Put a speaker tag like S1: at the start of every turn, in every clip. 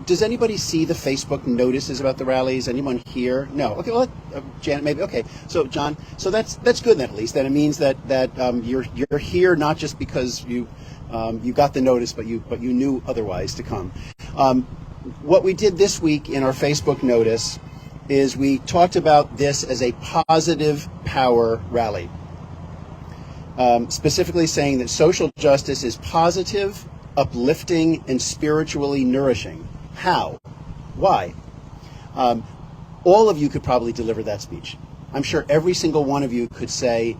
S1: Does anybody see the Facebook notices about the rallies? Anyone here? No. Okay. Well, Janet, maybe. Okay. So, John. So that's good then, at least. That it means that you're here not just because you got the notice, but you knew otherwise to come. What we did this week in our Facebook notice is we talked about this as a positive power rally, specifically saying that social justice is positive, uplifting, and spiritually nourishing. How? Why? All of you could probably deliver that speech. I'm sure every single one of you could say,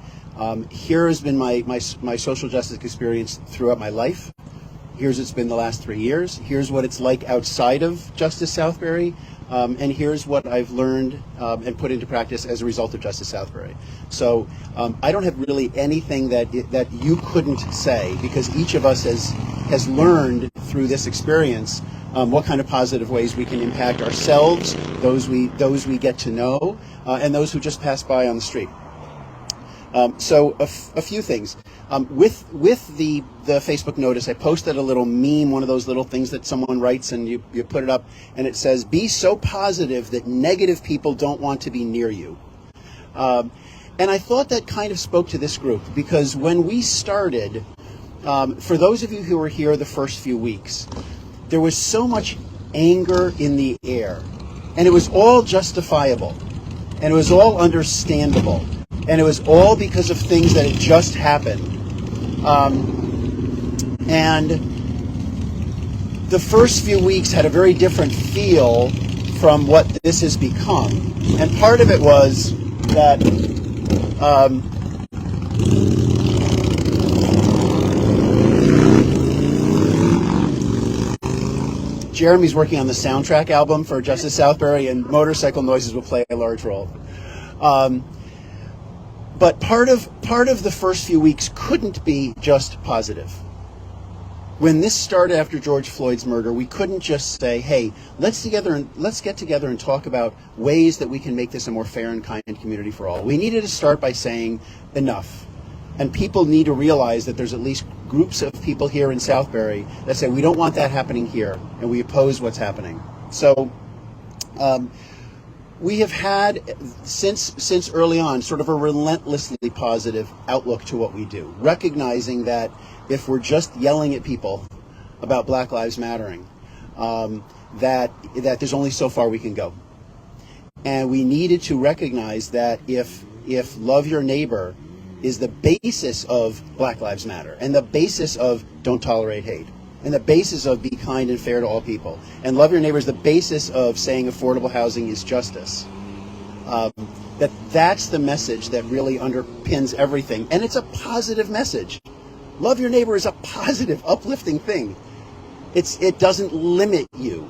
S1: here has been my social justice experience throughout my life. Here's it's been the last 3 years. Here's what it's like outside of Justice Southbury. And here's what I've learned and put into practice as a result of Justice Southbury. So I don't have really anything that you couldn't say, because each of us has learned through this experience what kind of positive ways we can impact ourselves, those we get to know, and those who just pass by on the street. So a few things. With the Facebook notice, I posted a little meme, one of those little things that someone writes and you put it up, and it says, "Be so positive that negative people don't want to be near you." And I thought that kind of spoke to this group, because when we started, for those of you who were here the first few weeks, there was so much anger in the air, and it was all justifiable, and it was all understandable. And it was all because of things that had just happened. And the first few weeks had a very different feel from what this has become. And part of it was that Jeremy's working on the soundtrack album for Justice Southbury, and motorcycle noises will play a large role. But part of the first few weeks couldn't be just positive. When this started after George Floyd's murder, we couldn't just say, "Hey, let's get together and talk about ways that we can make this a more fair and kind community for all." We needed to start by saying enough. And people need to realize that there's at least groups of people here in Southbury that say, we don't want that happening here, and we oppose what's happening. So we have had, since early on, sort of a relentlessly positive outlook to what we do, recognizing that if we're just yelling at people about Black Lives Mattering, that there's only so far we can go. And we needed to recognize that if love your neighbor is the basis of Black Lives Matter, and the basis of don't tolerate hate, and the basis of be kind and fair to all people, and love your neighbor is the basis of saying affordable housing is justice, that's the message that really underpins everything. And it's a positive message. Love your neighbor is a positive, uplifting thing. It doesn't limit you.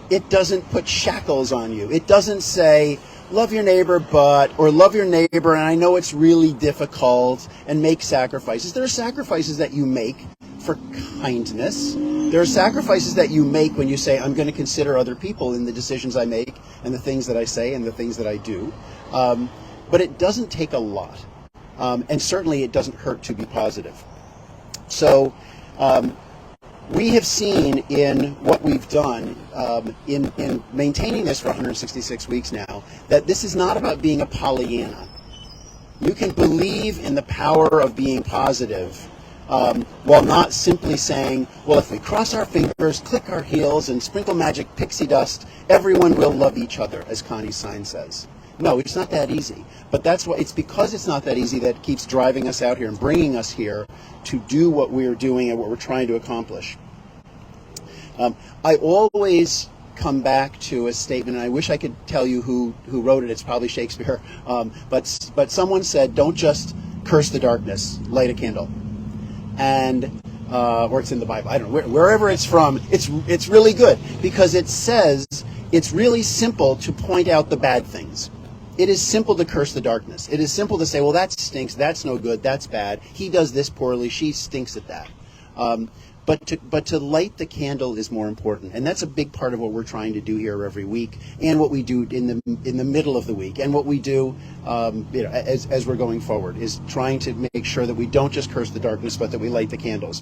S1: It doesn't put shackles on you. It doesn't say, love your neighbor, or love your neighbor, and I know it's really difficult, and make sacrifices. There are sacrifices that you make for kindness. There are sacrifices that you make when you say, I'm going to consider other people in the decisions I make, and the things that I say, and the things that I do. But it doesn't take a lot. And certainly it doesn't hurt to be positive. So we have seen in what we've done in maintaining this for 166 weeks now, that this is not about being a Pollyanna. You can believe in the power of being positive while not simply saying, well, if we cross our fingers, click our heels, and sprinkle magic pixie dust, everyone will love each other, as Connie's sign says. No, it's not that easy. But it's because it's not that easy that keeps driving us out here and bringing us here to do what we're doing and what we're trying to accomplish. I always come back to a statement, and I wish I could tell you who wrote it. It's probably Shakespeare. But someone said, don't just curse the darkness, light a candle. And or it's in the Bible. I don't know. Wherever it's from, it's really good, because it says it's really simple to point out the bad things. It is simple to curse the darkness. It is simple to say, well, that stinks, that's no good, that's bad, he does this poorly, she stinks at that. But to light the candle is more important, and that's a big part of what we're trying to do here every week, and what we do in the middle of the week, and what we do as we're going forward, is trying to make sure that we don't just curse the darkness, but that we light the candles.